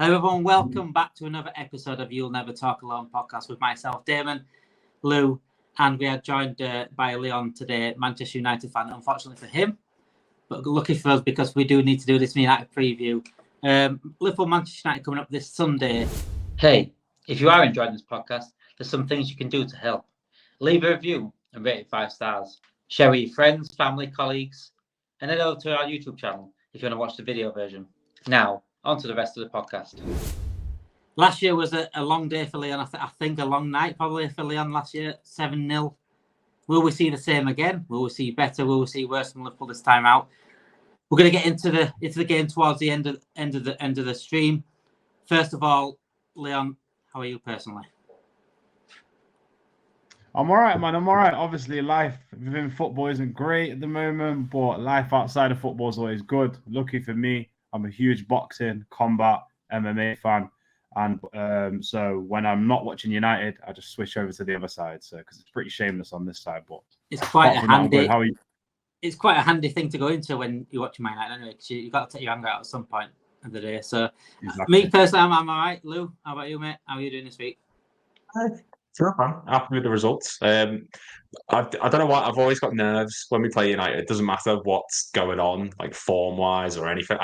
Hello everyone, welcome back to another episode of You'll Never Talk Alone podcast with myself, Damon, Lew, and we are joined by Leon today, Manchester United fan, unfortunately for him, but lucky for us because we do need to do this United preview. Liverpool Manchester United coming up this Sunday. Hey, if you are enjoying this podcast, there's some things you can do to help. Leave a review and rate it 5 stars. Share with your friends, family, colleagues, and head over to our YouTube channel if you want to watch the video version. Now, on to the rest of the podcast. Last year was a long day for Leon. I think a long night probably for Leon last year. 7-0. Will we see the same again? Will we see better? Will we see worse from Liverpool this time out? We're going to get into the game towards the end of the stream. First of all, Leon, how are you personally? I'm all right, man. I'm all right. Obviously, life within football isn't great at the moment, but life outside of football is always good. Lucky for me, I'm a huge boxing, combat, MMA fan. And so when I'm not watching United, I just switch over to the other side. So because it's pretty shameless on this side, but it's quite a handy. How are you? It's quite a handy thing to go into when you're watching Man United anyway, because you've got to take your anger out at some point of the day. So exactly. Me personally, I'm all right. Lou, how about you, mate? How are you doing this week? Sure, man. Happy with the results. I don't know why. I've always got nerves when we play United. It doesn't matter what's going on, like form-wise or anything.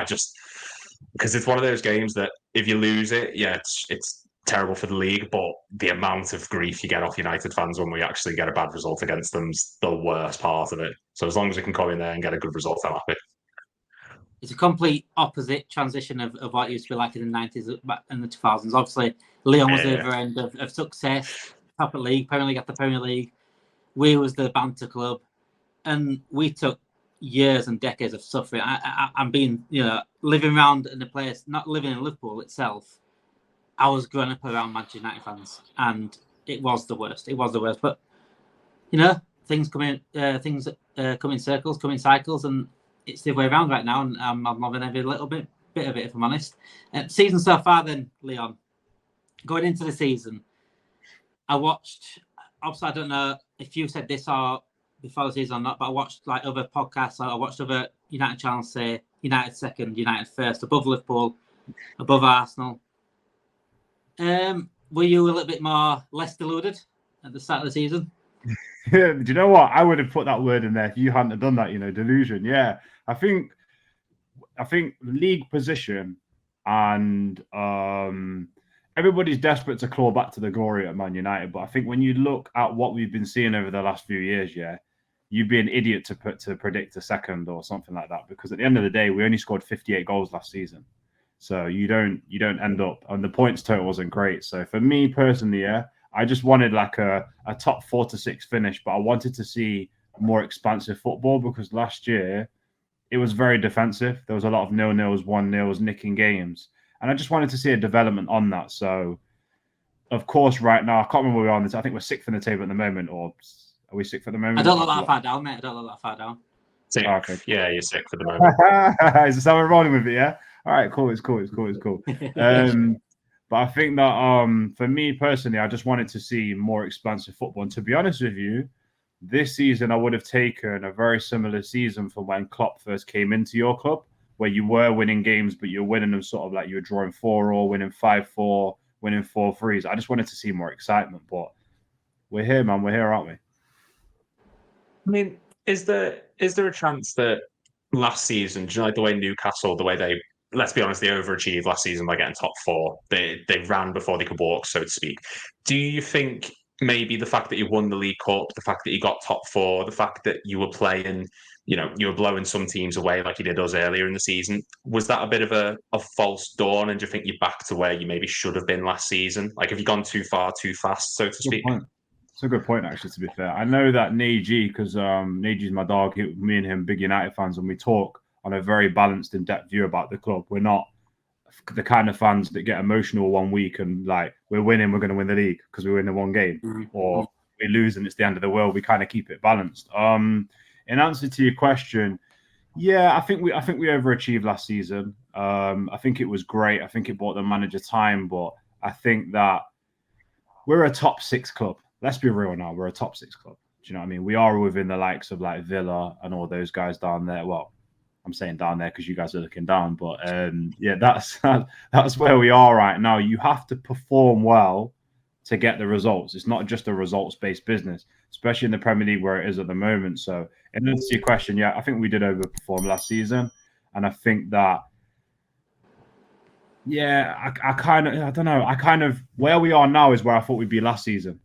Because it's one of those games that if you lose it, yeah, it's terrible for the league, but the amount of grief you get off United fans when we actually get a bad result against them's the worst part of it. So as long as we can come in there and get a good result, I'm happy. It's a complete opposite transition of what it used to be like in the 90s and the 2000s. Obviously, Leon was the other end of success, top of the league, Premier League after Premier League. We was the banter club, and we took years and decades of suffering. I'm being, living around in the place, not living in Liverpool itself. I was growing up around Manchester United fans, and it was the worst. It was the worst. But things come in circles, come in cycles, and it's the way around right now. And I'm loving every little bit of it, if I'm honest. Season so far, then Leon, going into the season, I watched. Obviously, I don't know if you said this or before the season or not, but I watched like other podcasts. I watched other United channels say United second, United first, above Liverpool, above Arsenal. Were you a little bit less deluded at the start of the season? Yeah, do you know what? I would have put that word in there if you hadn't have done that. Delusion. Yeah, I think league position and everybody's desperate to claw back to the glory at Man United. But I think when you look at what we've been seeing over the last few years, yeah, you'd be an idiot to predict a second or something like that. Because at the end of the day, we only scored 58 goals last season. So you don't end up, and the points total wasn't great. So for me personally, yeah, I just wanted like a top 4 to 6 finish, but I wanted to see more expansive football because last year it was very defensive. There was a lot of 0-0s, 1-0s, nicking games. And I just wanted to see a development on that. So, of course, right now, I can't remember where we are on this. I think we're 6th in the table at the moment, or are we 6th at the moment? I don't look that far down, mate. I don't look that far down. 6th. Oh, okay. Yeah, you're 6th at the moment. Is this how we're rolling with it, yeah? All right, cool. It's cool. But I think that for me personally, I just wanted to see more expansive football. And to be honest with you, this season I would have taken a very similar season from when Klopp first came into your club, where you were winning games, but you're winning them sort of like you were drawing 4-4, winning 5-4, winning 4-3s. I just wanted to see more excitement. But we're here, man. We're here, aren't we? I mean, is there a chance that last season, do you know, like the way Newcastle, the way they, let's be honest, they overachieved last season by getting top 4. They ran before they could walk, so to speak. Do you think maybe the fact that you won the League Cup, the fact that you got top 4, the fact that you were playing, you were blowing some teams away like you did us earlier in the season, was that a bit of a false dawn? And do you think you're back to where you maybe should have been last season? Like, have you gone too far, too fast, so to speak? It's a good point, actually, to be fair. I know that Neji, because Neji's my dog, me and him, big United fans, and we talk on a very balanced, in-depth view about the club. We're not the kind of fans that get emotional one week and like, we're winning, we're going to win the league because we win in one game, or we lose and it's the end of the world. We kind of keep it balanced. In answer to your question, yeah, I think we overachieved last season. I think it was great. I think it bought the manager time, but I think that we're a top 6 club. Let's be real now. We're a top 6 club. Do you know what I mean? We are within the likes of like Villa and all those guys down there. Well, I'm saying down there because you guys are looking down, but yeah, that's where we are right now. You have to perform well to get the results. It's not just a results-based business, especially in the Premier League where it is at the moment. So, in answer to your question, yeah, I think we did overperform last season, and I think that, yeah, I don't know, where we are now is where I thought we'd be last season.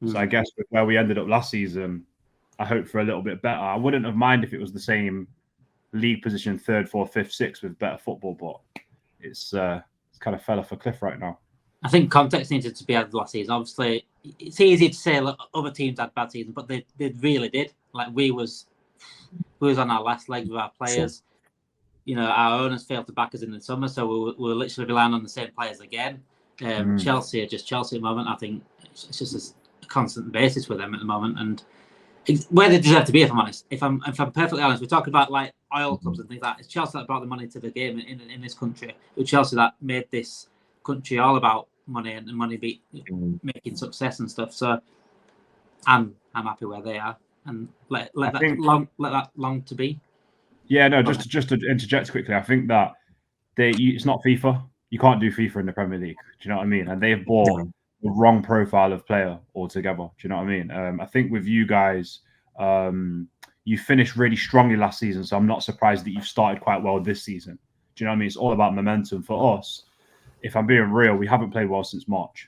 So I guess with where we ended up last season, I hope for a little bit better. I wouldn't have minded if it was the same league position, 3rd, 4th, 5th, 6th with better football, but it's kind of fell off a cliff right now. I think context needed to be added last season. Obviously, it's easy to say other teams had bad seasons, but they really did. Like we was on our last leg with our players. You know, our owners failed to back us in the summer, so we were literally relying on the same players again. Chelsea are just Chelsea at the moment. I think it's just a constant basis with them at the moment, and where they deserve to be. If I'm honest, if I'm perfectly honest, we're talking about like oil clubs and things like that. It's Chelsea that brought the money to the game in this country. It was Chelsea that made this country all about money and money making success and stuff. So I'm happy where they are, and let that long to be. Yeah, no, just to interject quickly, I think that it's not FIFA. You can't do FIFA in the Premier League. Do you know what I mean? And they've bought the wrong profile of player altogether. Do you know what I mean? I think with you guys, you finished really strongly last season, so I'm not surprised that you've started quite well this season. Do you know what I mean? It's all about momentum for us. If I'm being real, we haven't played well since March.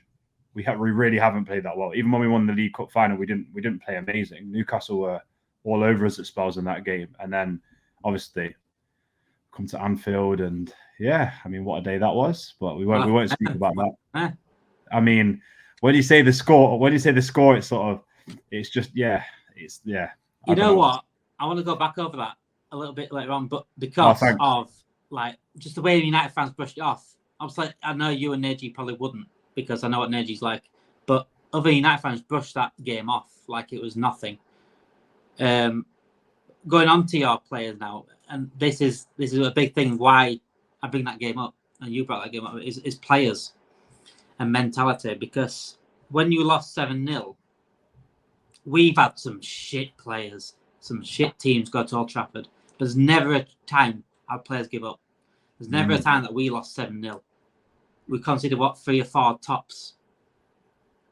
We really haven't played that well. Even when we won the League Cup final, we didn't play amazing. Newcastle were all over us at spells in that game, and then obviously come to Anfield, and yeah, I mean, what a day that was. But we won't speak about that. I mean, when you say the score, it's sort of, it's just, yeah. You know what? I want to go back over that a little bit later on, but because of like just the way United fans brushed it off. Obviously, I know you and Neji probably wouldn't, because I know what Neji's like, but other United fans brushed that game off like it was nothing. Going on to your players now, and this is a big thing why I bring that game up, and you brought that game up, is players and mentality, because when you lost 7-0, we've had some shit players, some shit teams go to Old Trafford. There's never a time our players give up. There's never a time that we lost 7-0. We conceded 3 or 4 tops.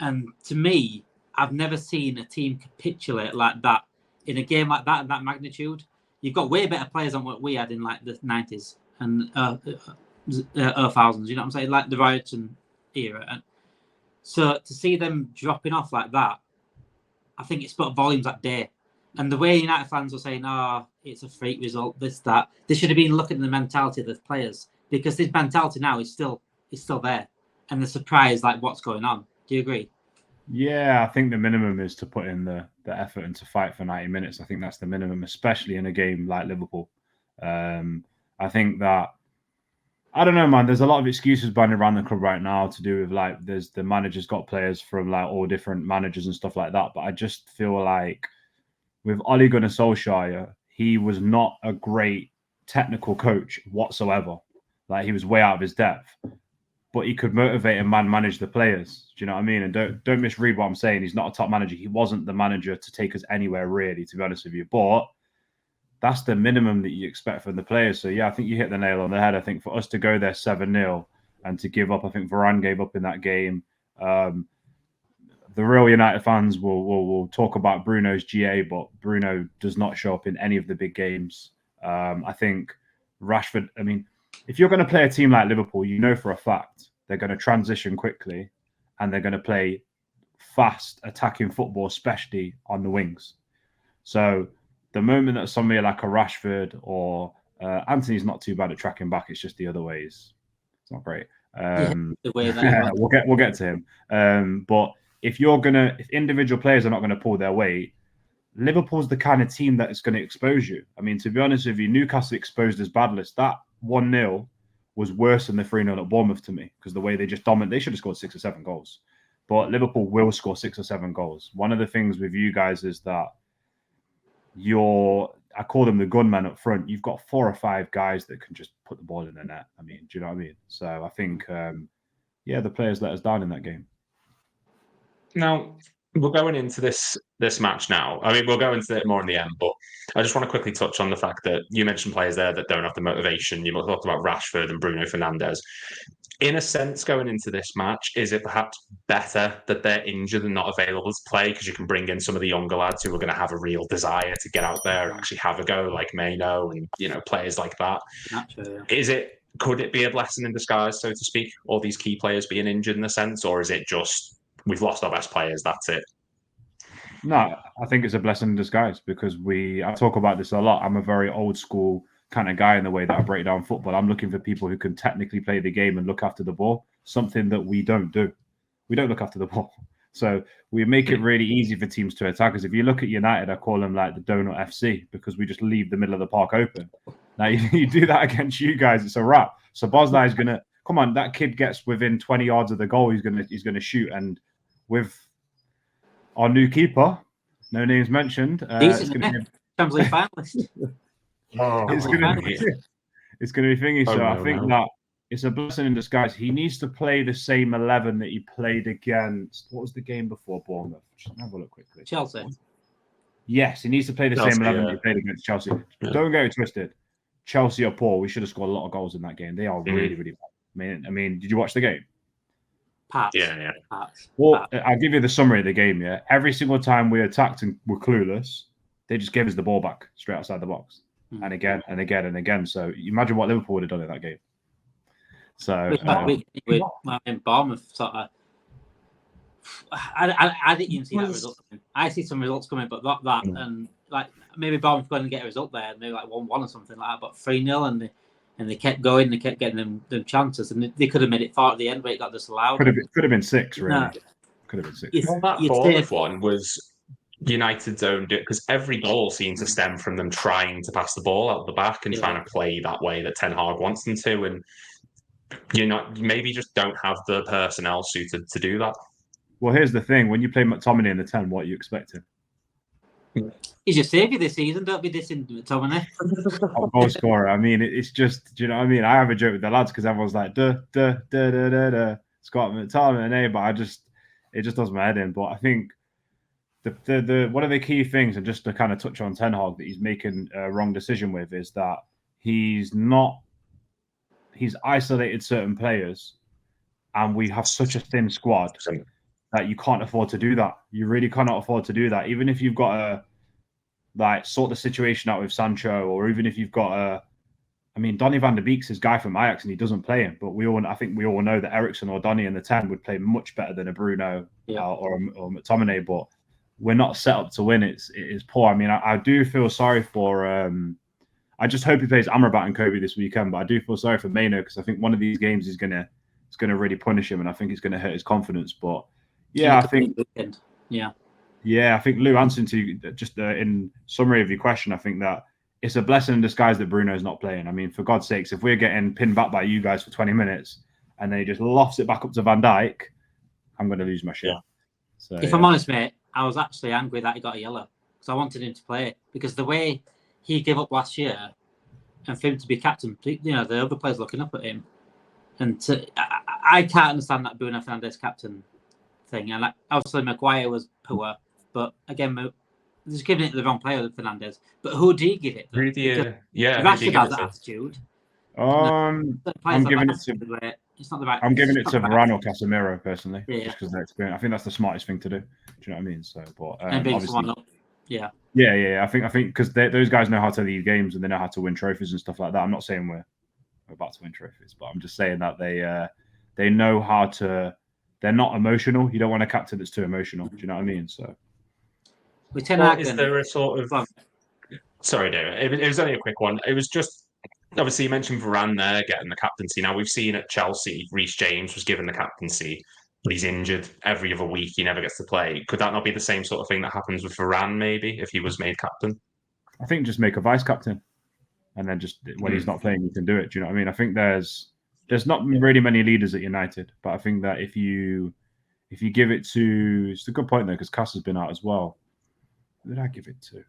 And to me, I've never seen a team capitulate like that in a game like that, and that magnitude. You've got way better players than what we had in like the 90s and 2000s, you know what I'm saying? Like the Rioton era. And so to see them dropping off like that, I think it spoke volumes that day. And the way United fans were saying, it's a freak result, this, that, they should have been looking at the mentality of the players, because this mentality now is still there. And the surprise, like, what's going on. Do you agree? Yeah, I think the minimum is to put in the effort and to fight for 90 minutes. I think that's the minimum, especially in a game like Liverpool. I think that, I don't know, man, there's a lot of excuses bandied around the club right now to do with, like, there's the manager's got players from, like, all different managers and stuff like that. But I just feel like with Ole Gunnar Solskjaer, he was not a great technical coach whatsoever. Like, he was way out of his depth. But he could motivate and manage the players. Do you know what I mean? And don't misread what I'm saying. He's not a top manager. He wasn't the manager to take us anywhere, really, to be honest with you. But that's the minimum that you expect from the players. So, yeah, I think you hit the nail on the head. I think for us to go there 7-0 and to give up, I think Varane gave up in that game. The real United fans will talk about Bruno's GA, but Bruno does not show up in any of the big games. I think Rashford, I mean, if you're going to play a team like Liverpool, you know for a fact they're going to transition quickly and they're going to play fast attacking football, especially on the wings. So the moment that somebody like a Rashford or Anthony's not too bad at tracking back, it's just the other ways. It's not great. The way that we'll get to him. But if individual players are not going to pull their weight, Liverpool's the kind of team that is going to expose you. I mean, to be honest with you, Newcastle exposed us badly. That 1-0 was worse than the 3-0 at Bournemouth to me, because the way they just dominated, they should have scored 6 or 7 goals. But Liverpool will score 6 or 7 goals. One of the things with you guys is that I call them the gunmen up front. You've got 4 or 5 guys that can just put the ball in the net. I mean, do you know what I mean? So I think, the players let us down in that game. Now, we're going into this match now. I mean, we'll go into it more in the end, but I just want to quickly touch on the fact that you mentioned players there that don't have the motivation. You talked about Rashford and Bruno Fernandes. In a sense, going into this match, is it perhaps better that they're injured and not available to play because you can bring in some of the younger lads who are going to have a real desire to get out there and actually have a go, like Maino and players like that? Naturally, yeah. Could it be a blessing in disguise, so to speak, all these key players being injured in a sense, or is it just we've lost our best players, that's it? No, I think it's a blessing in disguise because I talk about this a lot. I'm a very old school kind of guy in the way that I break down football. I'm looking for people who can technically play the game and look after the ball, something that we don't do. We don't look after the ball. So we make it really easy for teams to attack us. If you look at United, I call them like the Donut FC because we just leave the middle of the park open. Now, you do that against you guys, it's a wrap. So Boslai is going to, come on, that kid gets within 20 yards of the goal, he's going to shoot. And with our new keeper, no names mentioned. Champions League finalist. It's going to be thingy. So I think that it's a blessing in disguise. He needs to play the same 11 that he played against. What was the game before Bournemouth? Just have a look quickly. Chelsea. Yes, he needs to play the same 11 that he played against Chelsea. Yeah. Don't get it twisted. Chelsea are poor. We should have scored a lot of goals in that game. They are really, really bad. I mean, did you watch the game? Parts. Yeah. Well, I'll give you the summary of the game. Yeah, every single time we attacked and were clueless, they just gave us the ball back straight outside the box, and again and again and again. So you imagine what Liverpool would have done in that game. So in Bournemouth, sort of. I didn't even see that result coming. I see some results coming, but not that. And like maybe Bournemouth going to get a result there, maybe like 1-1 or something like that. But 3-0, and they kept going. They kept getting them chances, and they could have made it 4 at the end, but it got disallowed. Could have been 6, really. No. Could have been 6. Well, that Bournemouth one was United's own because every goal seemed to stem from them trying to pass the ball out the back and trying to play that way that Ten Hag wants them to, and you maybe just don't have the personnel suited to do that. Well, here's the thing: when you play McTominay in the 10, what are you expecting? He's your saviour this season. Don't be dissing McTominay. Goal scorer. I mean, it's just, do you know what I mean? I have a joke with the lads because everyone's like, Scott McTominay, but it just does my head in. But I think the one of the key things, and just to kind of touch on Ten Hag that he's making a wrong decision with, is that he's isolated certain players, and we have such a thin squad that you can't afford to do that. You really cannot afford to do that. Even if you've got to sort the situation out with Sancho, or even if you've got Donny van de Beek's his guy from Ajax and he doesn't play him. But I think we all know that Eriksen or Donny in the 10 would play much better than a Bruno or McTominay. But we're not set up to win. It is poor. I mean, I do feel sorry for. I just hope he plays Amrabat and Kobe this weekend. But I do feel sorry for Maino because I think one of these games is gonna really punish him, and I think it's gonna hurt his confidence. But I think. I think Lew, answering to you, just in summary of your question, I think that it's a blessing in disguise that Bruno's not playing. I mean, for God's sakes, if we're getting pinned back by you guys for 20 minutes and then he just lofts it back up to Van Dijk, I'm going to lose my shit. So, if I'm honest, mate, I was actually angry that he got a yellow because I wanted him to play because the way he gave up last year and for him to be captain, the other players looking up at him, and I can't understand that Bruno Fernandes captain thing. And obviously Maguire was poor, but again, just giving it to the wrong player, Fernandes. But who do you give it? Rashford has that attitude. I'm giving it to. It's not the right. I'm giving it to Varane or Casemiro personally, just because of their experience. I think that's the smartest thing to do. Do you know what I mean? So, but obviously, I think because those guys know how to lead games and they know how to win trophies and stuff like that. I'm not saying we're about to win trophies, but I'm just saying that they know how to. They're not emotional. You don't want a captain that's too emotional. Do you know what I mean? So, is there a sort of? Sorry, David. It was only a quick one. It was just obviously you mentioned Varane there getting the captaincy. Now we've seen at Chelsea, Reece James was given the captaincy, but he's injured every other week. He never gets to play. Could that not be the same sort of thing that happens with Varane? Maybe if he was made captain. I think just make a vice captain, and then just when he's not playing, you can do it. Do you know what I mean? I think there's not really many leaders at United, but I think that if you give it to, it's a good point there because Cass has been out as well. Who did I give it to?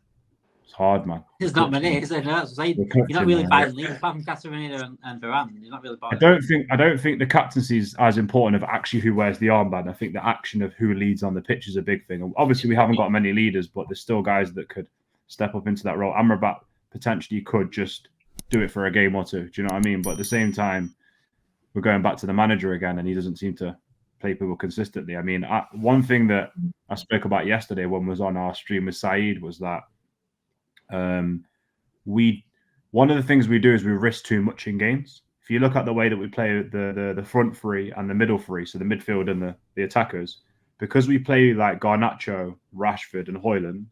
It's hard, man. There's not many, is there? No, that's what I'm saying. You're not really buying leads apart from Casemiro and Varane. You're not really buying. I don't think the captaincy is as important of actually who wears the armband. I think the action of who leads on the pitch is a big thing. Obviously, we haven't got many leaders, but there's still guys that could step up into that role. Amrabat potentially could just do it for a game or two. Do you know what I mean? But at the same time, we're going back to the manager again, and he doesn't seem to play people consistently. I mean, one thing that I spoke about yesterday when we was on our stream with Saeed was that one of the things we do is we risk too much in games. If you look at the way that we play the front three and the middle three, so the midfield and the attackers, because we play like Garnacho, Rashford, and Højlund,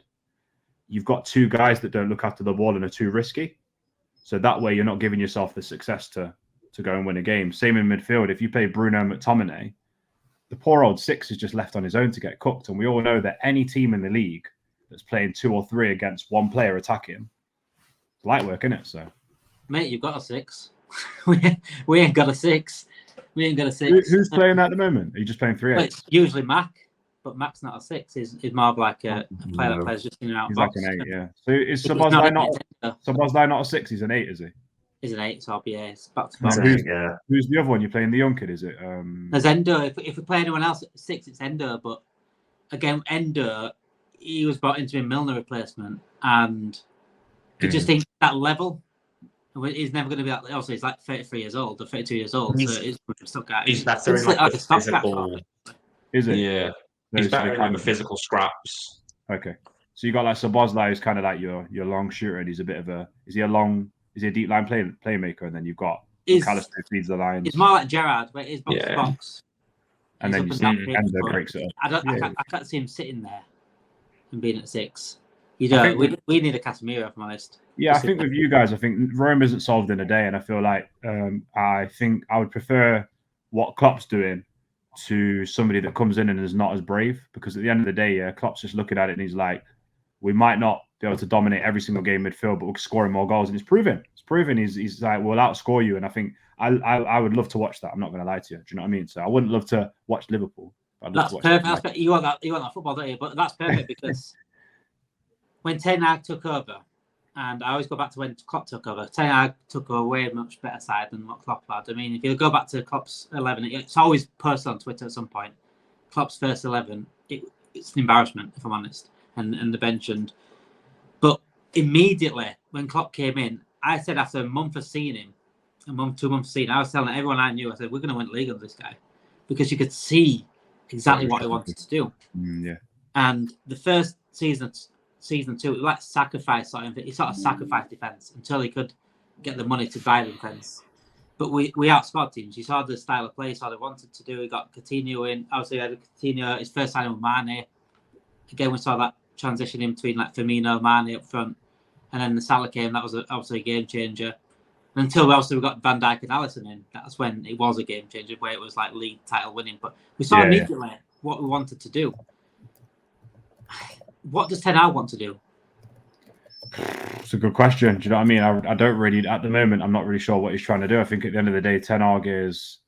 you've got two guys that don't look after the ball and are too risky. So that way you're not giving yourself the success to go and win a game. Same in midfield. If you play Bruno McTominay, the poor old 6 is just left on his own to get cooked. And we all know that any team in the league that's playing 2 or 3 against one player attacking, it's light work, isn't it? So, mate, you've got a 6. we ain't got a 6. We ain't got a 6. Who's playing that at the moment? Are you just playing 3-8? Well, it's usually Mac, but Mac's not a 6. He's more of like a player that plays just in and out. He's box. Like an 8, yeah. So is Szoboszlai not a 6? He's an 8, is he? He's an 8, so yeah, it's back to back. Who's the other one? You're playing the young kid, is it? There's Endo. If we play anyone else at 6, it's Endo. But again, Endo, he was brought in to be a Milner replacement, and you just think that level. He's never going to be that. Also, he's like 33 years old or 32 years old. So he's better in like the physical. Is it? Yeah, he's better in like the physical scraps. Okay, so you got like Szoboszlai is kind of like your long shooter, and he's a bit of a. Is he a deep line playmaker? And then you've got McAllister who feeds the lines. It's more like Gerrard, where he's box to box. And then you see Endo breaks it up. I can't see him sitting there and being at 6. You know, we need a Casemiro, if I'm honest. Yeah, I think with you guys, I think Rome isn't solved in a day, and I feel like I think I would prefer what Klopp's doing to somebody that comes in and is not as brave, because at the end of the day, Klopp's just looking at it and he's like, we might not be able to dominate every single game midfield, but we're scoring more goals, and it's proven. It's proven. He's like, we'll outscore you, and I think I would love to watch that. I'm not going to lie to you. Do you know what I mean? So I wouldn't love to watch Liverpool. That's perfect. You want that football, don't you? But that's perfect because when Ten Hag took over, and I always go back to when Klopp took over, Ten Hag took a way much better side than what Klopp had. I mean, if you go back to Klopp's 11, it's always posted on Twitter at some point. Klopp's first 11, it's an embarrassment, if I'm honest, and the bench. But immediately when Klopp came in, I said after a month of seeing him, 2 months of seeing him, I was telling everyone I knew, I said, we're going to win the league under this guy, because you could see exactly what he wanted to do. Yeah. And the first season 2, like sacrifice something. He sort of sacrificed defence until he could get the money to buy the defence. But we outscored teams. You saw the style of play, you saw what they wanted to do. We got Coutinho in. Obviously, we had Coutinho, his first signing with Mane. Again, we saw that transition in between like Firmino, Mane up front. And then the Salah came. That was obviously a game changer. And until we got Van Dijk and Alisson in, that's when it was a game changer, where it was like league title winning. But we saw immediately what we wanted to do. What does Ten Hag want to do? It's a good question. Do you know what I mean? I don't really, at the moment, I'm not really sure what he's trying to do. I think at the end of the day, Ten Hag is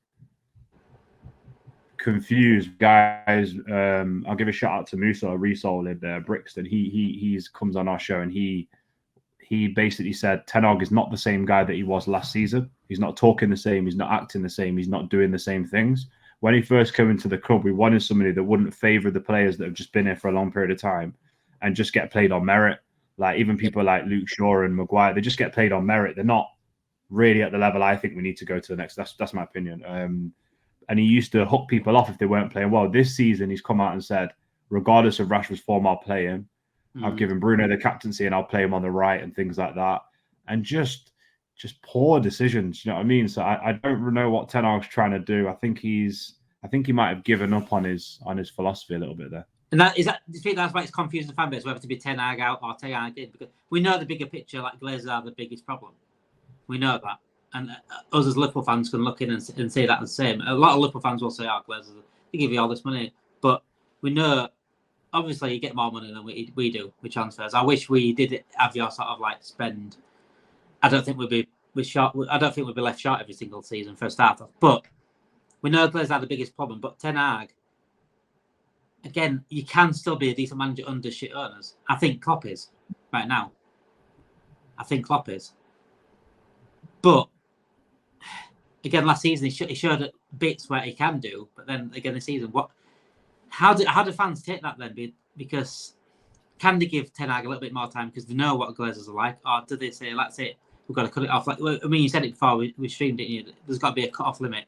confused. Guys, I'll give a shout out to Musa Resol in Brixton. He comes on our show and he basically said Ten Hag is not the same guy that he was last season. He's not talking the same. He's not acting the same. He's not doing the same things. When he first came into the club, we wanted somebody that wouldn't favour the players that have just been here for a long period of time and just get played on merit. Like even people like Luke Shaw and Maguire, they just get played on merit. They're not really at the level I think we need to go to the next. That's my opinion. And he used to hook people off if they weren't playing well. This season, he's come out and said, regardless of Rashford's form, I'll play him. I've given Bruno the captaincy and I'll play him on the right and things like that. And just poor decisions, you know what I mean? So I don't know what Ten Hag's trying to do. I think he might have given up on his philosophy a little bit there. And do you think that's why it's confusing the fan base, whether to be Ten Hag out or Ten Hag in? Because we know the bigger picture, like Glazers are the biggest problem. We know that. And us as Liverpool fans can look in and say that the same. A lot of Liverpool fans will say, Glazers, they give you all this money. But we know, obviously, you get more money than we do with transfers. I wish we did have your sort of like spend. I don't think we'd be left short every single season for a starter. But we know Glazers are the biggest problem. But Ten Hag, again, you can still be a decent manager under shit owners. I think Klopp is right now. I think Klopp is. But again, last season he showed bits where he can do, but then again this season, how do fans take that then? Because can they give Ten Hag a little bit more time because they know what Glazers are like, or do they say, "That's it, we've got to cut it off"? Like, I mean, you said it before we streamed it. There's got to be a cut-off limit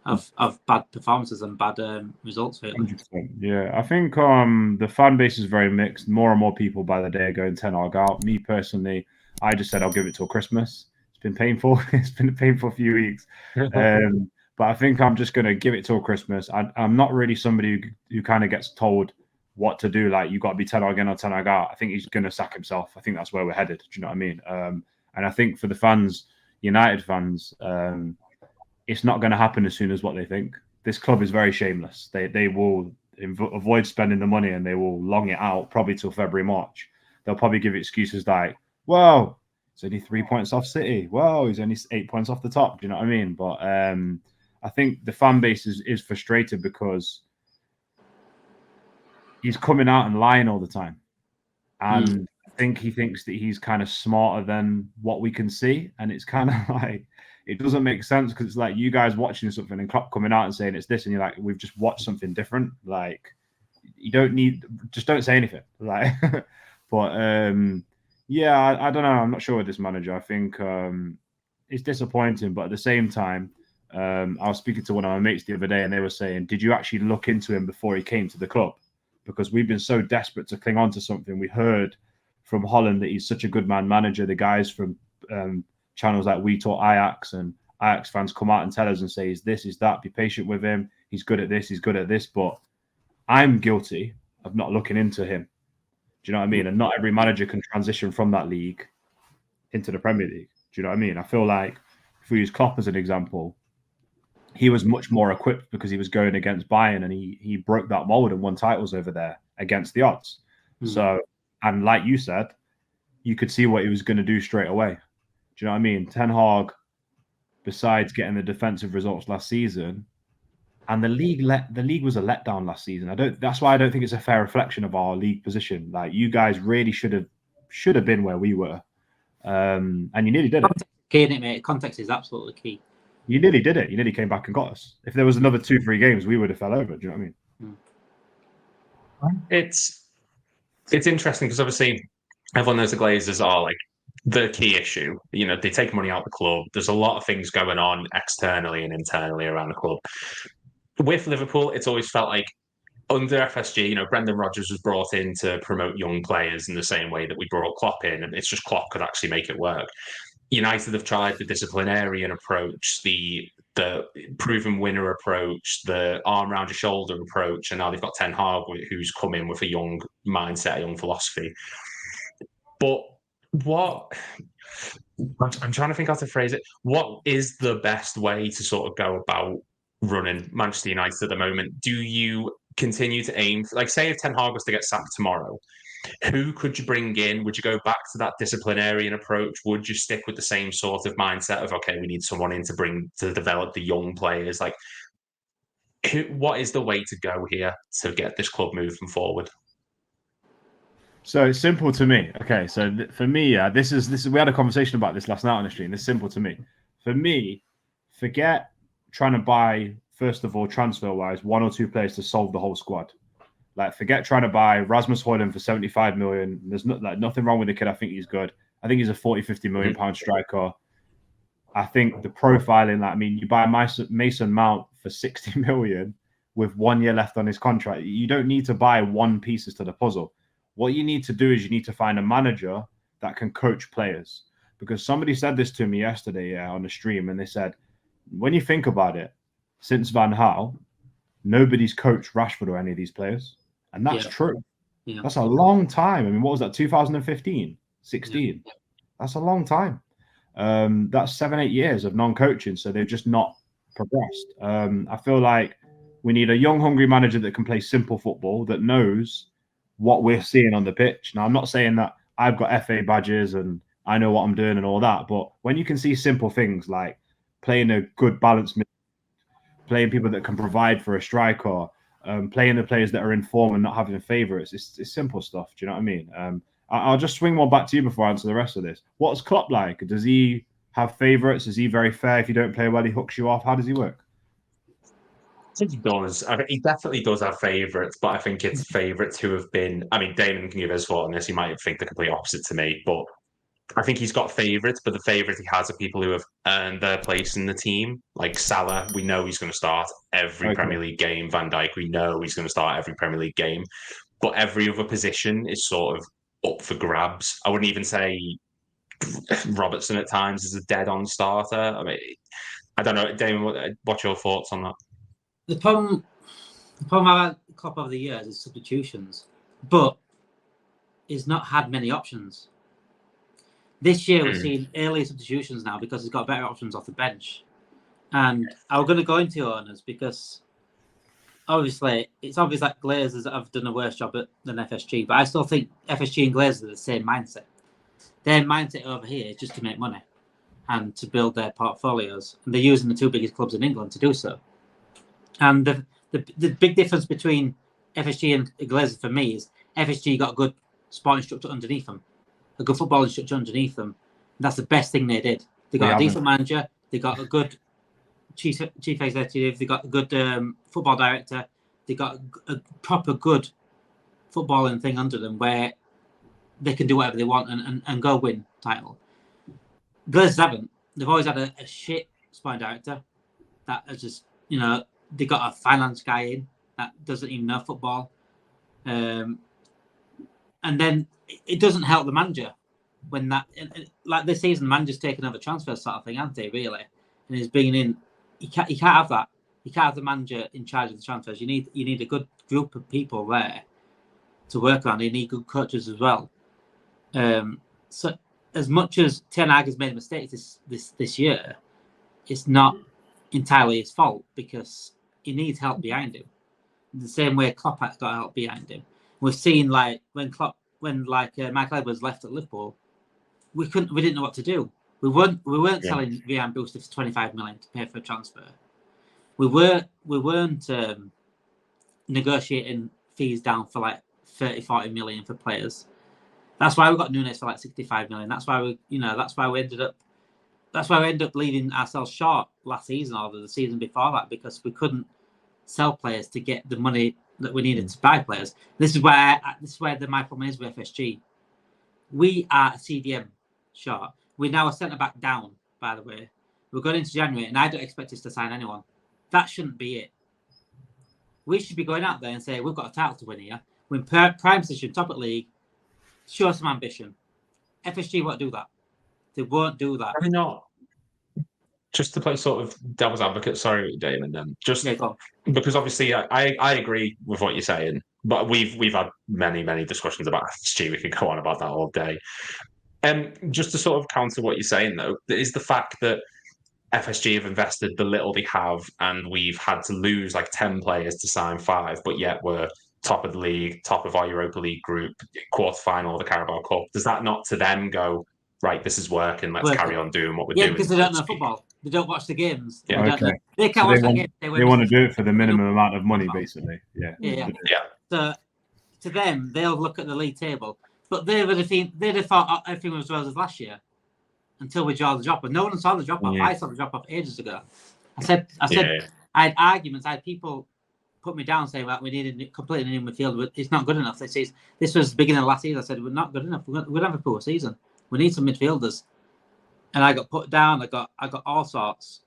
of bad performances and bad results. Really. 100%. Yeah, I think the fan base is very mixed. More and more people by the day are going Ten Hag out. Me personally, I just said I'll give it till Christmas. It's been painful. It's been a painful few weeks. But I think I'm just going to give it till Christmas. I'm not really somebody who kind of gets told what to do. Like, you got to be Ten Hag in or Ten Hag out. I think he's going to sack himself. I think that's where we're headed. Do you know what I mean? And I think for the fans, United fans, it's not going to happen as soon as what they think. This club is very shameless. They will avoid spending the money and they will long it out probably till February, March. They'll probably give excuses like, well, it's only 3 points off City. Well, he's only 8 points off the top. Do you know what I mean? But I think the fan base is frustrated because he's coming out and lying all the time. And I think he thinks that he's kind of smarter than what we can see. And it's kind of like, it doesn't make sense because it's like you guys watching something and Klopp coming out and saying it's this, and you're like, we've just watched something different. Like, you just don't say anything. Like, but yeah, I don't know. I'm not sure with this manager. I think it's disappointing, but at the same time, I was speaking to one of my mates the other day, and they were saying, "Did you actually look into him before he came to the club?" Because we've been so desperate to cling on to something. We heard from Holland that he's such a good manager. The guys from channels like We Talk Ajax and Ajax fans come out and tell us and say, "He's this, he's that. Be patient with him. He's good at this. He's good at this." But I'm guilty of not looking into him. Do you know what I mean? And not every manager can transition from that league into the Premier League. Do you know what I mean? I feel like if we use Klopp as an example, he was much more equipped because he was going against Bayern and he broke that mold and won titles over there against the odds. So, and like you said, you could see what he was going to do straight away. Do you know what I mean? Ten Hag, besides getting the defensive results last season, and the league was a letdown last season. That's why I don't think it's a fair reflection of our league position. Like, you guys really should have been where we were, and you nearly did it. Context is key, isn't it, mate? Context is absolutely key. You nearly did it. You nearly came back and got us. If there was another 2-3 games, we would have fell over. Do you know what I mean? It's interesting because obviously everyone knows the Glazers are like the key issue. You know, they take money out of the club. There's a lot of things going on externally and internally around the club. With Liverpool, it's always felt like under FSG, you know, Brendan Rodgers was brought in to promote young players in the same way that we brought Klopp in, and it's just Klopp could actually make it work. United have tried the disciplinarian approach, the proven winner approach, the arm around your shoulder approach, and now they've got Ten Hag, who's come in with a young mindset, a young philosophy. But I'm trying to think how to phrase it. What is the best way to sort of go about running Manchester United at the moment? Do you continue to aim for, like, say if Ten Hag was to get sacked tomorrow, who could you bring in? Would you go back to that disciplinarian approach? Would you stick with the same sort of mindset of, okay, we need someone in to develop the young players? Like, what is the way to go here to get this club moving forward? So it's simple to me. Okay, so for me, this is we had a conversation about this last night on the stream. It's simple to me. For me, forget trying to buy, first of all, transfer-wise, 1 or 2 players to solve the whole squad. Like, forget trying to buy Rasmus Højlund for 75 million. There's nothing wrong with the kid. I think he's good. I think he's a 40-50 million pound striker. I think the profiling, like, I mean, you buy Mason Mount for 60 million with 1 year left on his contract. You don't need to buy one pieces to the puzzle. What you need to do is you need to find a manager that can coach players. Because somebody said this to me yesterday on the stream, and they said, when you think about it, since Van Gaal, nobody's coached Rashford or any of these players. And that's true. Yeah. That's a long time. I mean, what was that, 2015, 16? Yeah. That's a long time. That's 7-8 years of non-coaching, so they've just not progressed. I feel like we need a young, hungry manager that can play simple football, that knows what we're seeing on the pitch. Now, I'm not saying that I've got FA badges and I know what I'm doing and all that, but when you can see simple things like playing a good balanced midfield, playing people that can provide for a striker, playing the players that are in form and not having favourites, it's simple stuff. Do you know what I mean? I'll just swing one back to you before I answer the rest of this. What's Klopp like? Does he have favourites? Is he very fair? If you don't play well, he hooks you off. How does he work? I think he does. I mean, he definitely does have favourites, but I think it's favourites who have been. I mean, Damon can give his thought on this. He might think the complete opposite to me, but I think he's got favourites. But the favourites he has are people who have earned their place in the team. Like Salah, we know he's going to start every Premier League game. Van Dijk, we know he's going to start every Premier League game. But every other position is sort of up for grabs. I wouldn't even say Robertson at times is a dead-on starter. I mean, I don't know, Damon. What's your thoughts on that? The problem I've had Klopp over the years is substitutions, but he's not had many options. This year, we're seeing early substitutions now because he's got better options off the bench. And I'm going to go into owners because obviously it's obvious that Glazers have done a worse job than FSG, but I still think FSG and Glazers are the same mindset. Their mindset over here is just to make money and to build their portfolios. And they're using the two biggest clubs in England to do so. And the big difference between FSG and Glazers for me is FSG got a good sporting structure underneath them, a good footballing structure underneath them. And that's the best thing they did. They got a decent manager. They got a good chief executive. They got a good football director. They got a proper good footballing thing under them where they can do whatever they want and go win title. Glazers haven't. They've always had a shit sporting director that is just, they got a finance guy in that doesn't even know football. And then it doesn't help the manager when that, like this season, the manager's taken over transfer sort of thing, hasn't he, really? And he's bringing in, you can't have that. You can't have the manager in charge of the transfers. You need a good group of people there to work on. You need good coaches as well. So as much as Ten Hag has made mistakes this year, it's not entirely his fault because he needs help behind him. The same way Klopp got help behind him. We've seen like when Michael Edwards left at Liverpool, we didn't know what to do. We weren't selling Ryan Brewster for 25 million to pay for a transfer. We weren't negotiating fees down for like 30-40 million for players. That's why we got Nunes for like 65 million. That's why we ended up leaving ourselves short last season or the season before that because we couldn't sell players to get the money that we needed to buy players. This is where my problem is with FSG. We are a CDM short. We're now a centre back down, by the way. We're going into January, and I don't expect us to sign anyone. That shouldn't be it. We should be going out there and say we've got a title to win here. We're in prime position, top of the league. Show some ambition. FSG won't do that. They won't do that. Probably not. Just to play sort of devil's advocate, sorry, Damon. Because obviously I agree with what you're saying, but we've had many discussions about FSG. We could go on about that all day. Just to sort of counter what you're saying, though, is the fact that FSG have invested the little they have, and we've had to lose like 10 players to sign 5, but yet we're top of the league, top of our Europa League group, quarter-final of the Carabao Cup. Does that not to them go, right, this is working, let's carry on doing what we're doing? Yeah, because they don't know football. They don't watch the games. Yeah, okay. They can't watch the games. They want to do it for the minimum amount of money, basically. Yeah. So to them, they'll look at the league table. But they'd have thought everything was as well as last year until we draw the drop off. No one saw the drop off. I saw the drop off ages ago. I said I had arguments. I had people put me down saying that we needed a completely new midfield. It's not good enough. This was the beginning of last season. I said we're not good enough. We're going to have a poor season. We need some midfielders. And I got put down. I got all sorts.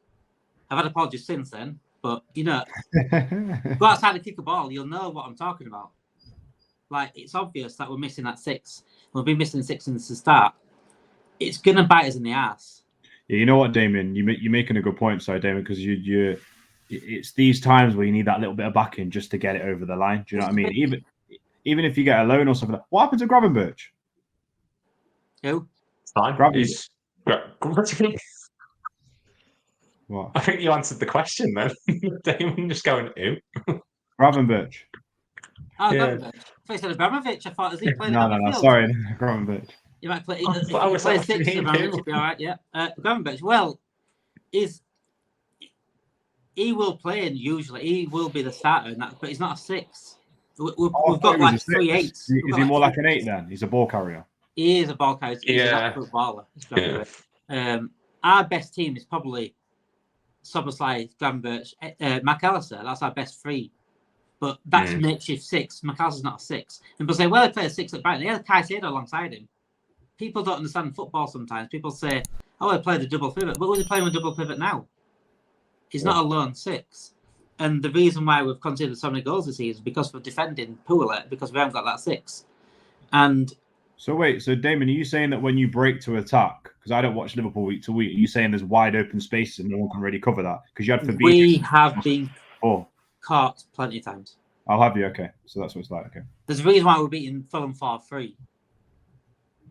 I've had apologies since then. But go outside and kick a ball. You'll know what I'm talking about. Like, it's obvious that we're missing that 6. We've been missing 6 since the start. It's going to bite us in the ass. Yeah, you know what, Damien? You're making a good point, sorry, Damien, because it's these times where you need that little bit of backing just to get it over the line. Do you know what I mean? Even if you get a loan or something. What happened to Gravenberch? Who? Gravenberch. What? I think you answered the question then. Damien just going, who? Gravenberch. Oh, yeah. Gravenberch. I said Abramovich. I thought, is he playing? No, sorry, Gravenberch. You might play. I was play 6. Abramovich would be all right. Yeah, Gravenberch. Well, he will play, and usually he will be the starter, but he's not a 6. We've got like 3 8s. Is he more like an 8 then? He's a ball carrier. He is a ball carrier. He's an absolute baller. Our best team is probably Szoboszlai, Gravenberch, McAllister. That's our best three. But that's makeshift six. McAllister's not a six. And people say, well, they play a six at Brighton. They had Caicedo alongside him. People don't understand football sometimes. People say, oh, they played a double pivot. But who's he playing with a double pivot now? He's not a lone six. And the reason why we've conceded so many goals this season is because we're defending poorly, because we haven't got that six. And so wait, so Damon, are you saying that when you break to attack, because I don't watch Liverpool week to week, are you saying there's wide open spaces and no one can really cover that? Because you had Fabinho. We have been caught plenty of times. I'll have you. Okay, so that's what it's like. Okay. There's a reason why we're beating Fulham 4-3,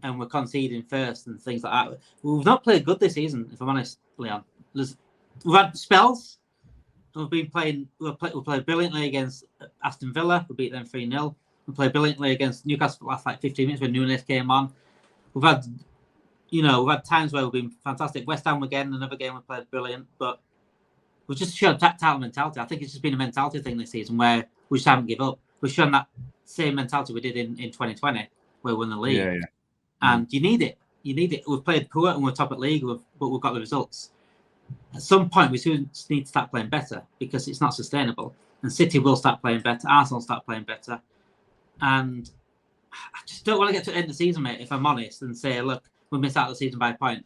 and we're conceding first and things like that. We've not played good this season, if I'm honest, Leon. We've had spells. We've played brilliantly against Aston Villa. We beat them 3-0. We played brilliantly against Newcastle for the last 15 minutes when Núñez came on. We've had times where we've been fantastic. West Ham again, another game we played brilliant, but we've just shown tactile mentality. I think it's just been a mentality thing this season where we just haven't given up. We've shown that same mentality we did in 2020 where we won the league. Yeah. And you need it. We've played poor and we're top at league, but we've got the results. At some point, we need to start playing better because it's not sustainable. And City will start playing better. Arsenal will start playing better. And I just don't want to get to the end of the season, mate, if I'm honest, and say, look, we missed out the season by a point.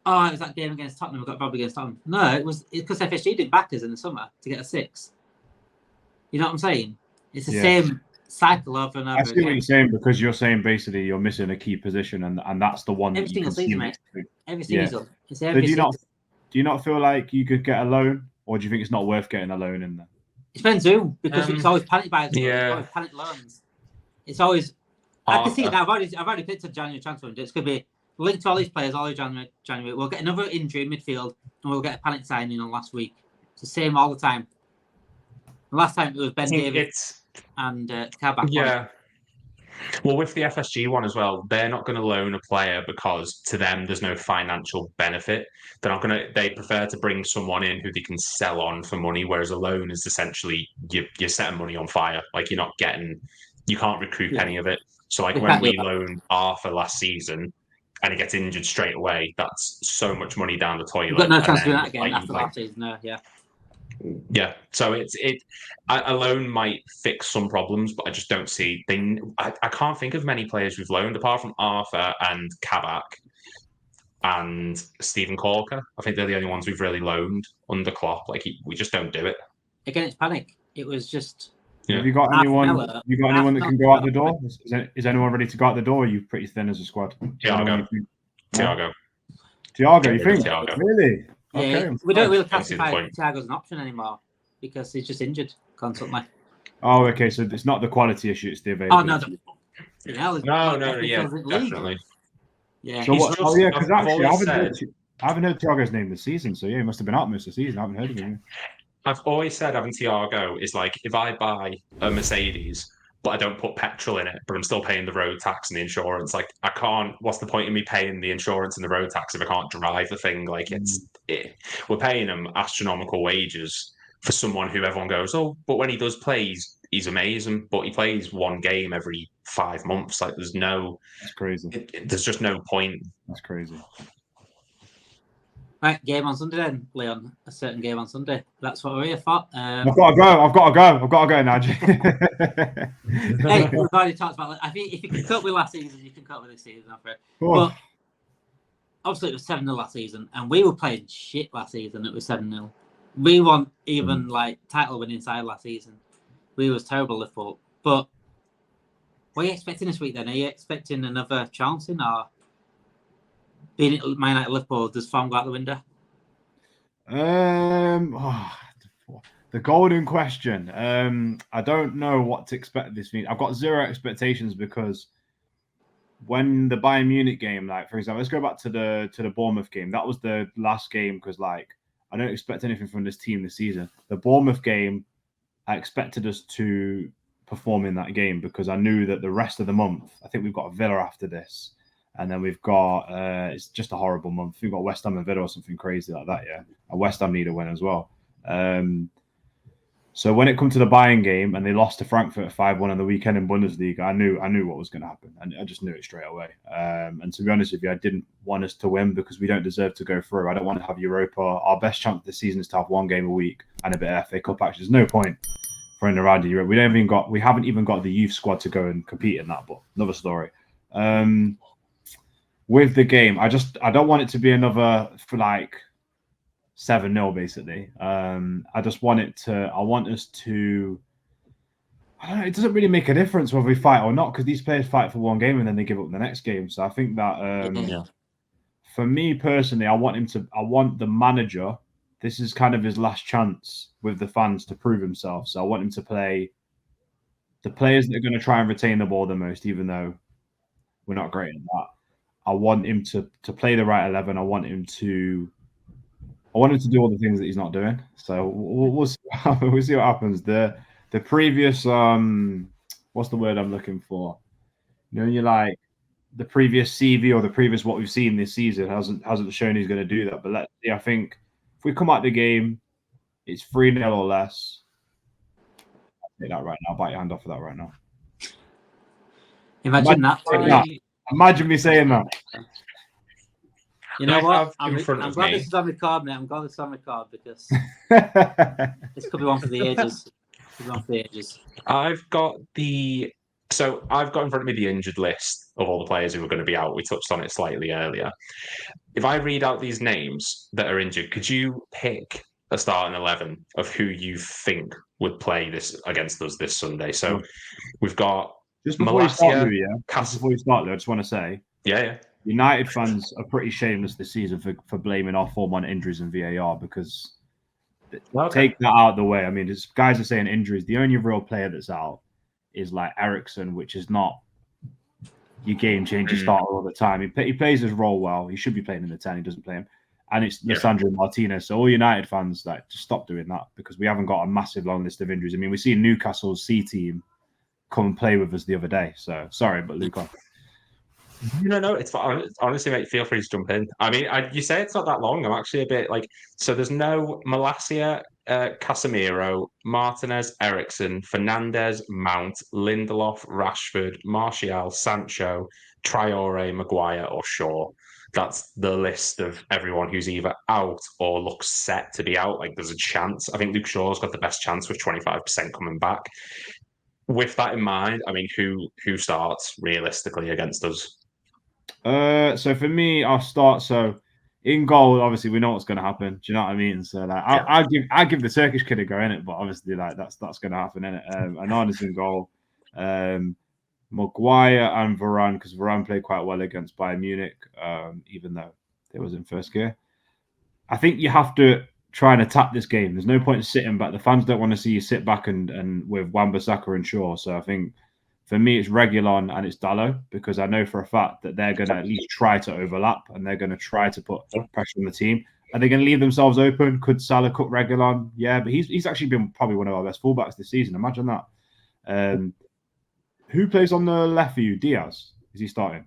Oh, it was that game against Tottenham. We got robbed against Tottenham. No, it's because FSG didn't back us in the summer to get a 6. You know what I'm saying? It's the same cycle over and over again. I see what you're saying, because you're saying basically you're missing a key position, and that's the one. Every single season, mate. Every season. It's every season. Do you not feel like you could get a loan, or do you think it's not worth getting a loan in there? It depends who, because it's always panic buys. It's always panic loans. It's always. I can see that. I've already picked a January transfer window. It's going to be linked to all these players all January. We'll get another injury in midfield, and we'll get a panic signing on last week. It's the same all the time. The last time it was Ben Davies and Kabak. Yeah. Well, with the FSG one as well, they're not going to loan a player because to them there's no financial benefit. They're not going to. They prefer to bring someone in who they can sell on for money, whereas a loan is essentially you're setting money on fire. Like you can't recoup any of it. So like when we loaned Arthur last season and he gets injured straight away, that's so much money down the toilet. We've got no chance to do that again after last season. No, Yeah, so a loan might fix some problems, but I just don't see. I can't think of many players we've loaned apart from Arthur and Kabak and Stephen Corker. I think they're the only ones we've really loaned under Klopp. Like we just don't do it. Again, it's panic. It was just. Yeah. Have you got anyone? That can go out the door? Is anyone ready to go out the door? Or are you pretty thin as a squad? Thiago. Thiago, you think? Thiago. Really? Yeah, okay. We don't really classify Thiago as an option anymore because he's just injured constantly. Oh, okay. So it's not the quality issue; it's the availability. No, yeah, definitely. Yeah. So what? Oh, yeah, because actually, I haven't heard Thiago's name this season. So yeah, he must have been out most of the season. I haven't heard of him. I've always said having Thiago is like if I buy a Mercedes, but I don't put petrol in it, but I'm still paying the road tax and the insurance. Like I can't. What's the point in me paying the insurance and the road tax if I can't drive the thing? Like we're paying him astronomical wages for someone who everyone goes, oh, but when he does play, he's amazing. But he plays one game every 5 months. Like there's no. That's crazy. There's just no point. That's crazy. Right, game on Sunday then, Leon. A certain game on Sunday. That's what we're here for. I've got to go, Nudge. Hey, we've already talked about it. I think if you can cope with last season, you can cope with this season, I'm afraid. But obviously it was 7-0 last season, and we were playing shit last season. It was 7-0. We weren't even like title winning side last season. We was terrible, Liverpool. But what are you expecting this week then? Are you expecting another chancing or? Being at Man United, Liverpool, does form go out the window? The golden question. I don't know what to expect this week. I've got zero expectations because when the Bayern Munich game, like for example, let's go back to the Bournemouth game. That was the last game because like I don't expect anything from this team this season. The Bournemouth game, I expected us to perform in that game because I knew that the rest of the month, I think we've got Villa after this. And then we've got, it's just a horrible month. We've got West Ham and Villa or something crazy like that, yeah. And West Ham need a win as well. So when it come to the Bayern game and they lost to Frankfurt 5-1 on the weekend in Bundesliga, I knew what was going to happen, and I just knew it straight away. And to be honest with you, I didn't want us to win because we don't deserve to go through. I don't want to have Europa. Our best chance this season is to have one game a week and a bit of FA Cup action. There's no point running around Europe. We haven't even got the youth squad to go and compete in that. But another story. With the game, I don't want it to be another for like 7-0 basically. I want us to. I don't know, it doesn't really make a difference whether we fight or not because these players fight for one game and then they give up the next game. So I think that for me personally, I want the manager. This is kind of his last chance with the fans to prove himself. So I want him to play the players that are going to try and retain the ball the most, even though we're not great at that. I want him to play the right 11. I want him to do all the things that he's not doing. So we'll see what happens. The previous what's the word I'm looking for? You know, you're like the previous CV or the previous what we've seen this season hasn't shown he's going to do that. But let's see. I think if we come out the game, it's 3-0 or less. I'll take that right now. I'll bite your hand off for that right now. Imagine that. Imagine me saying that. You know what? I'm glad this is on record, mate. I'm glad this is on record because this could be one for the ages. I've got in front of me the injured list of all the players who are going to be out. We touched on it slightly earlier. If I read out these names that are injured, could you pick a starting 11 of who you think would play this against us this Sunday? So we've got just before you start, Lou, before you start, Lou, I just want to say, United fans are pretty shameless this season for blaming our form on injuries and VAR because take that out of the way. I mean, guys are saying injuries. The only real player that's out is like Eriksen, which is not your game changer starter all the time. He plays his role well. He should be playing in the 10. He doesn't play him. And it's Lissandro Martinez. So all United fans, like, just stop doing that because we haven't got a massive long list of injuries. I mean, we see Newcastle's C team come and play with us the other day. So sorry, but Luke on. No, it's fine. Honestly, mate, feel free to jump in. I mean, you say it's not that long. I'm actually a bit like, so there's no Malacia, Casemiro, Martinez, Eriksen, Fernandes, Mount, Lindelof, Rashford, Martial, Sancho, Traore, Maguire, or Shaw. That's the list of everyone who's either out or looks set to be out. Like, there's a chance. I think Luke Shaw's got the best chance with 25% coming back. With that in mind, I mean, who starts realistically against us? So for me, I'll start. So in goal, obviously we know what's going to happen. Do you know what I mean? So like, I'll give the Turkish kid a go in it, but obviously like that's going to happen in it. Anana's in goal. Maguire and Varane, because Varane played quite well against Bayern Munich, even though it was in first gear. I think you have to try and attack this game. There's no point in sitting back. The fans don't want to see you sit back and with Wan-Bissaka and Shaw. So I think for me, it's Reguilon and it's Dalot because I know for a fact that they're going to at least try to overlap and they're going to try to put pressure on the team. Are they going to leave themselves open? Could Salah cut Reguilon? Yeah, but he's actually been probably one of our best fullbacks this season. Imagine that. Who plays on the left for you? Diaz? Is he starting?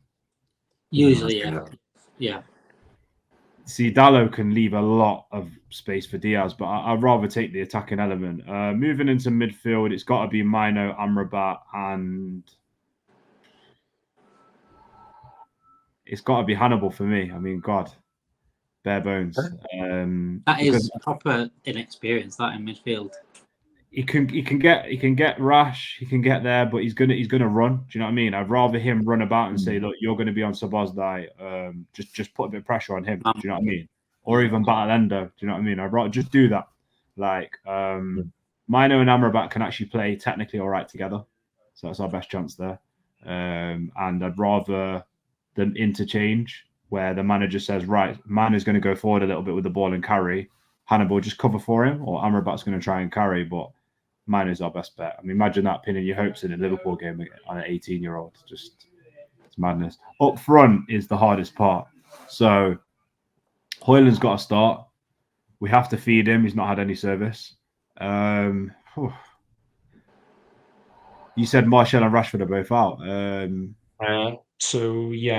Usually, yeah. See, Dalot can leave a lot of space for Diaz, but I'd rather take the attacking element. Moving into midfield, it's got to be Mino, Amrabat, and it's got to be Hannibal for me. I mean, God, bare bones. That is proper inexperience. That in midfield. He can get rash, he can get there, but he's gonna run. Do you know what I mean? I'd rather him run about and say, look, you're gonna be on Szoboszlai. Just put a bit of pressure on him. Do you know what I mean? Or even Batalendo. Do you know what I mean? I'd rather just do that. Like Mino and Amrabat can actually play technically all right together, so that's our best chance there. And I'd rather them interchange where the manager says, right, Mino's going to go forward a little bit with the ball and carry. Hannibal just cover for him, or Amrabat's going to try and carry, but Mine is our best bet. I mean, imagine that pinning your hopes in a Liverpool game on an 18-year-old. It's madness. Up front is the hardest part. So Højlund's got to start. We have to feed him. He's not had any service. You said Martial and Rashford are both out.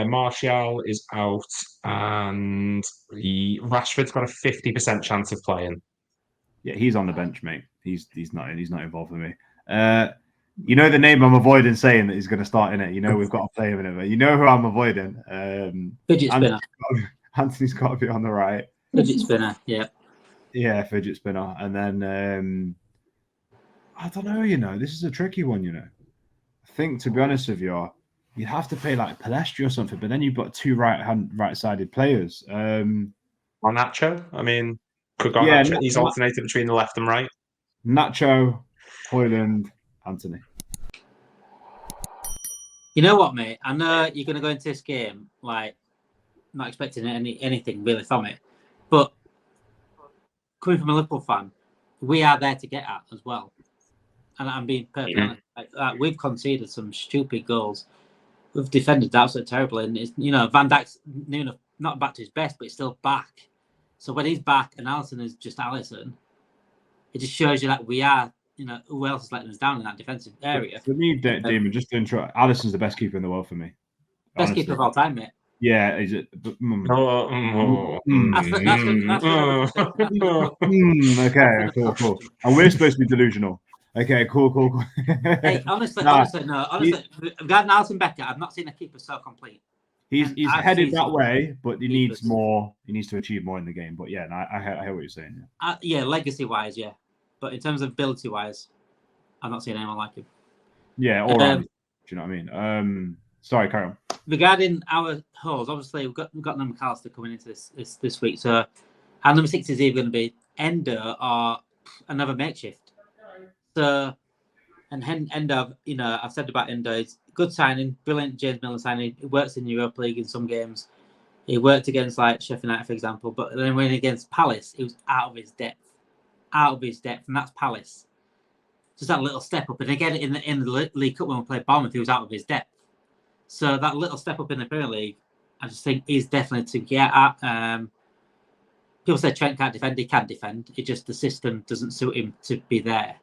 Martial is out, and Rashford's got a 50% chance of playing. Yeah, he's on the bench, mate. He's not involved with me. You know the name I'm avoiding saying that he's going to start in it. You know we've got to play him in it. But you know who I'm avoiding. Fidget spinner. Anthony's got to be on the right. Fidget spinner. Yeah. Yeah, fidget spinner. And then I don't know. You know, this is a tricky one. You know, I think to be honest with you, you'd have to play like Palestri or something. But then you've got two right-sided players. Nacho. I mean, could go. Yeah, Nacho. He's alternated between the left and right. Nacho, Højlund, Anthony. You know what, mate? I know you're going to go into this game like not expecting anything really from it, but coming from a Liverpool fan, we are there to get at as well. And I'm being perfectly honest. Like, we've conceded some stupid goals. We've defended absolutely terribly, and it's, you know, Van Dijk's new enough, not back to his best, but he's still back. So when he's back and Alisson is just Alisson, it just shows you that we are, you know, who else is letting us down in that defensive area. For me, Damon, just to intro, Alisson's the best keeper in the world for me. Best keeper of all time, mate. Yeah, is it? Okay, cool. And we're supposed to be delusional. Okay, cool. Hey, honestly, regarding Alisson Becker, I've not seen a keeper so complete. He's headed that way, but he needs more. He needs to achieve more in the game. But yeah, I hear what you're saying. Yeah, legacy-wise, yeah. But in terms of ability-wise, I've not seen anyone like him. Yeah, all right. Do you know what I mean? Sorry, carry on. Regarding our holes, obviously we've got McAllister coming into this week. So our number 6 is either going to be Endo or another makeshift. So, and Endo, you know, I've said about Endo, it's good signing, brilliant James Milner signing. He works in the Europa League in some games. He worked against like Sheffield United, for example, but then when against Palace, he was out of his depth, and that's Palace. Just that little step up, and again in the League Cup when we played Bournemouth, he was out of his depth. So that little step up in the Premier League, I just think is definitely to get at. People say Trent can't defend. He can defend. It just the system doesn't suit him to be there.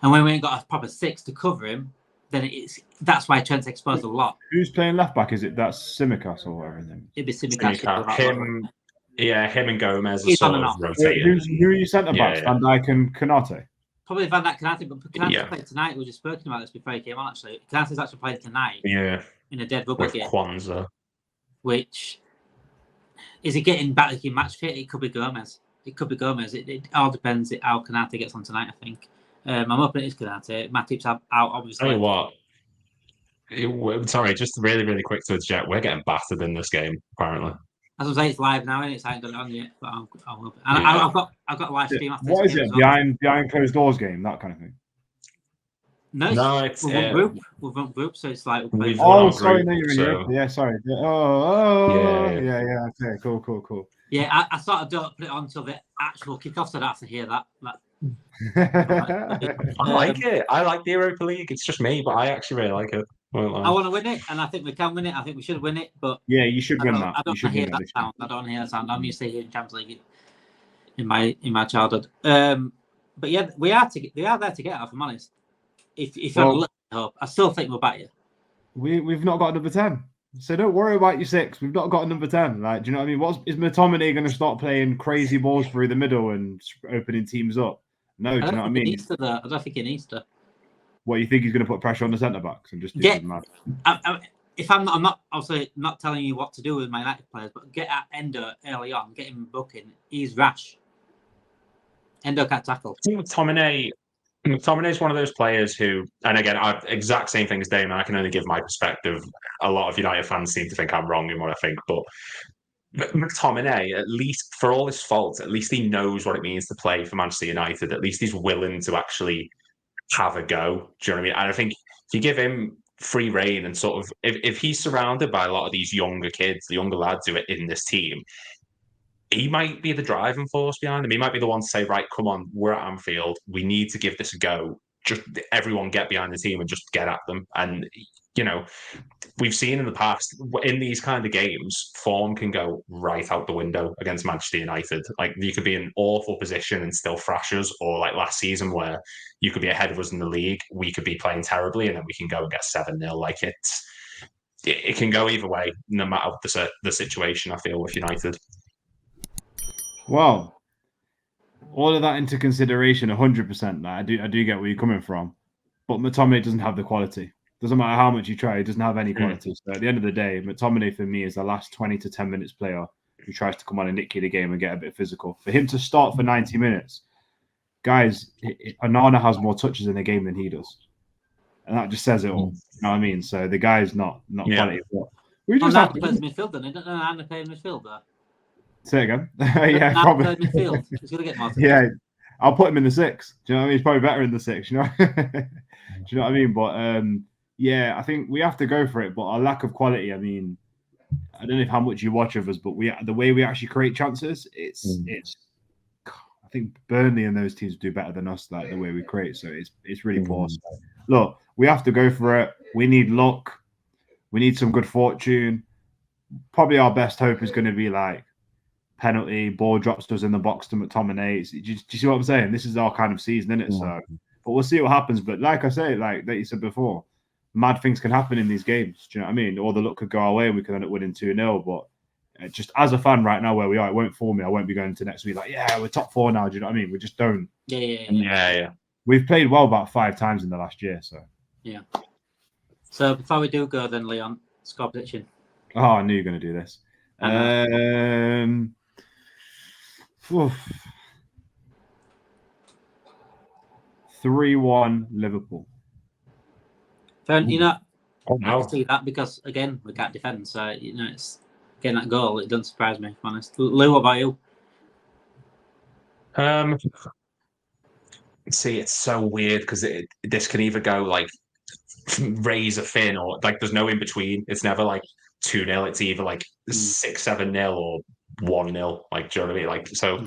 And when we ain't got a proper 6 to cover him, then that's why Trent's exposed a lot. Who's playing left back? Is it that's Tsimikas or whatever? It'd be Tsimikas. Him and Gomez are sort of rotating. Who are your centre backs? Van Dijk and Konate. Probably Van Dijk, Konate, but Konate's playing tonight. We were just speaking about this before he came on. Actually, Konate's actually playing tonight. Yeah. In a dead rubber game. Kwanzaa. Which is he getting back like in match fit? It could be Gomez. It all depends how Konate gets on tonight, I think. I'm hoping it is Konate. Matip's out, obviously. Tell you what. Sorry, just really, really quick to interject. We're getting battered in this game, apparently. As I say, it's live now, and it's I haven't done it on yet, but I've got a live stream after. What is it? Behind closed doors game, that kind of thing. No, it's group. We've run group, so it's like. Sorry, no, you're in Europe. Yeah, sorry. Yeah. Okay, cool. Yeah, I sort of don't put it on until the actual kickoff, so I don't have to hear that. I like it. I like the Europa League. It's just me, but I actually really like it. I want to win it, and I think we can win it. I think we should win it, but yeah, you should win that. I don't want to hear that sound. I don't want to hear that sound. I'm used to hearing Champions League in my childhood. But yeah, they are there to get out. If I'm honest, if you have a little hope, I still think we'll bat you. We've not got a number 10, so don't worry about your 6. We've not got a number 10. Like, do you know what I mean? Is McTominay going to start playing crazy balls through the middle and opening teams up? No, do you know what I mean? I don't think he needs to. What, you think he's going to put pressure on the centre backs and just do something mad? I'm not obviously not telling you what to do with my United players, but get at Endo early on, get him booking. He's rash. Endo can't tackle. I think McTominay is one of those players who, and again, exact same thing as Damon. I can only give my perspective. A lot of United fans seem to think I'm wrong in what I think, but McTominay, at least for all his faults, at least he knows what it means to play for Manchester United. At least he's willing to actually have a go. Do you know what I mean? And I think if you give him free reign and sort of, if he's surrounded by a lot of these younger kids, the younger lads who are in this team, he might be the driving force behind them. He might be the one to say, right, come on, we're at Anfield. We need to give this a go. Just everyone get behind the team and just get at them. And, you know, we've seen in the past, in these kind of games, form can go right out the window against Manchester United. Like, you could be in an awful position and still thrash us, or like last season where you could be ahead of us in the league, we could be playing terribly, and then we can go and get 7-0. Like, it can go either way, no matter the situation, I feel, with United. Well, all of that into consideration, 100%. I do get where you're coming from, but McTominay doesn't have the quality. Doesn't matter how much you try, he doesn't have any quality. So at the end of the day, McTominay for me is the last 20 to 10 minutes player who tries to come on and nick you the game and get a bit physical. For him to start for 90 minutes, guys, Onana has more touches in the game than he does. And that just says it all. You know what I mean? So the guy's not quality. We just have to play midfield then. I don't know how to play midfield though. Say it again. Yeah, probably. Midfield. He's gonna get more. Yeah, I'll put him in the 6. Do you know what I mean? He's probably better in the 6. You know. Do you know what I mean? But yeah, I think we have to go for it. But our lack of quality. I mean, I don't know how much you watch of us, but the way we actually create chances, it's. I think Burnley and those teams do better than us, like the way we create. So it's really poor. So, look, we have to go for it. We need luck. We need some good fortune. Probably our best hope is going to be like penalty, ball drops to us in the box to McTominay. Do you see what I'm saying? This is our kind of season, isn't it? So, but we'll see what happens. But like I say, like that you said before, mad things can happen in these games. Do you know what I mean? Or the luck could go our way and we could end up winning 2-0. But just as a fan right now where we are, it won't fool me. I won't be going to next week like, yeah, we're top 4 now. Do you know what I mean? We just don't. Yeah. We've played well about 5 times in the last year. So yeah. So before we do go, then Leon, score prediction. Oh, I knew you were going to do this. 3-1 Liverpool. You know, I see that because again we can't defend, so you know it's getting that goal. It doesn't surprise me, if I'm honest. Lou, what about you? See, it's so weird because this can either go like razor thin or like there's no in between. It's never like 2-0. It's either like 6-7-0 or 1-0. Like, do you know what I mean? Like, so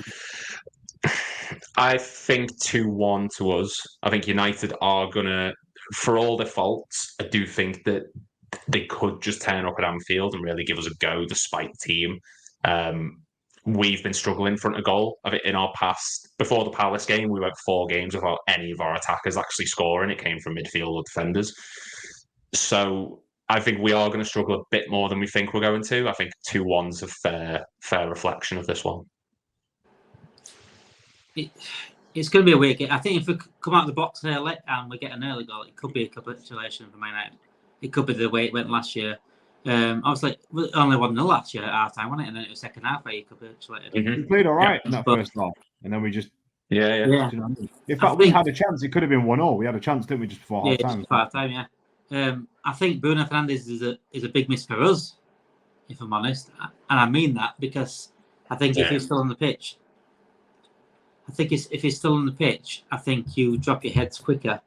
I think 2-1 to us. I think United are gonna, for all their faults, I do think that they could just turn up at Anfield and really give us a go despite the team. We've been struggling in front of goal in our past. Before the Palace game, we went 4 games without any of our attackers actually scoring. It came from midfield or defenders. So I think we are going to struggle a bit more than we think we're going to. I think 2-1's a fair reflection of this one. It's going to be a weird game. I think if we come out of the box early and we get an early goal, it could be a capitulation for Man United. It could be the way it went last year. Obviously, we only 1-0 last year at half time, wasn't it? And then it was second half where you capitulated. We played all right in that first half, and then we just. Yeah. You know what I mean? In fact, we had a chance. It could have been 1-0. We had a chance, didn't we, just before half time? Just before half time, yeah. I think Bruno Fernandes is a big miss for us, if I'm honest, and I mean that because I think if he's still on the pitch, if he's still on the pitch, I think you drop your heads quicker,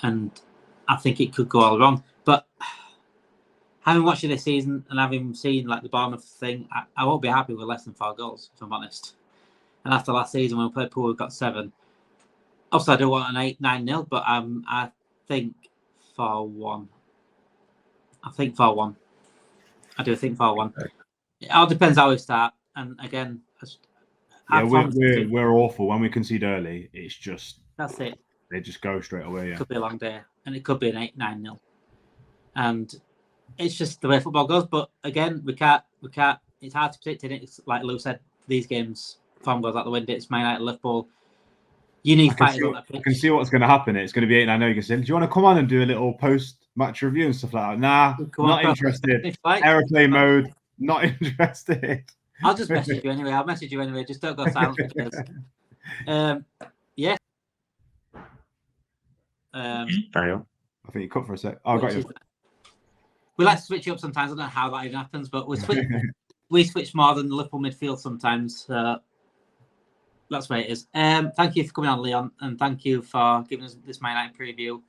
and I think it could go all wrong. But having watched it this season and having seen like the Bournemouth thing, I won't be happy with less than 4 goals, if I'm honest. And after last season when we played Pool, we got 7. Obviously, I don't want an 8-9-0, but I think 4-1. I think 4-1. I do think 4-1. It all depends how we start. And again, we're awful. When we concede early, it's just... That's it. They just go straight away, It could be a long day. And it could be an 8-9-0. And it's just the way football goes. But again, we can't. It's hard to predict it. It's like Lou said, these games, form goes out the window. It's Man United, Liverpool. You need fighters on that pitch. I can see what's going to happen. It's going to be 8-9-0. You can say, do you want to come on and do a little post-match review and stuff like that? Nah, not interested. Aeroplane mode, not interested. I'll just message you anyway. Just don't go silent. Yeah. Carry on. I think you cut for a sec. Oh, I got you. We like to switch it up sometimes. I don't know how that even happens, but we switch more than the Liverpool midfield sometimes. That's where it is. Thank you for coming on, Leon, and thank you for giving us this Man United preview.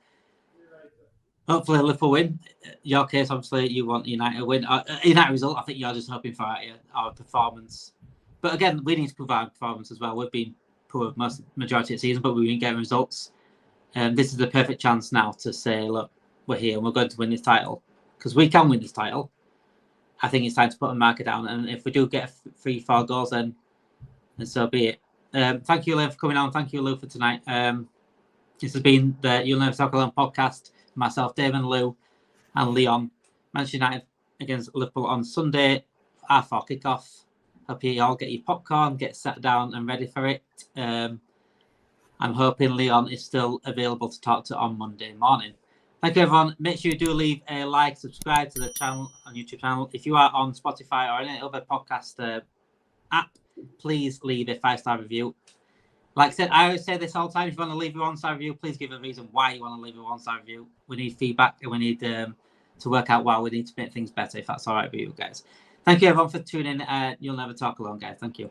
Hopefully, Liverpool win. Your case, obviously, you want United win. United result, I think you're just hoping for our performance. But again, we need to provide performance as well. We've been poor majority of the season, but we've been getting results. This is the perfect chance now to say, look, we're here and we're going to win this title. Because we can win this title. I think it's time to put a marker down. And if we do get 3-4 goals, then so be it. Thank you, Leon, for coming on. Thank you, Lou, for tonight. This has been the You'll Never Talk Alone podcast. Myself, Damon, Lew, and Leon. Manchester United against Liverpool on Sunday, 4:30 kickoff. Hope you all get your popcorn, get sat down and ready for it. I'm hoping Leon is still available to talk to on Monday morning. Thank you, everyone. Make sure you do leave a like, subscribe to the channel on YouTube channel. If you are on Spotify or any other podcast app, please leave a 5-star review. Like I said, I always say this all the time. If you want to leave a 1-star review, please give a reason why you want to leave a 1-star review. We need feedback and we need to work out why we need to make things better, if that's all right with you guys. Thank you, everyone, for tuning in. You'll never talk alone, guys. Thank you.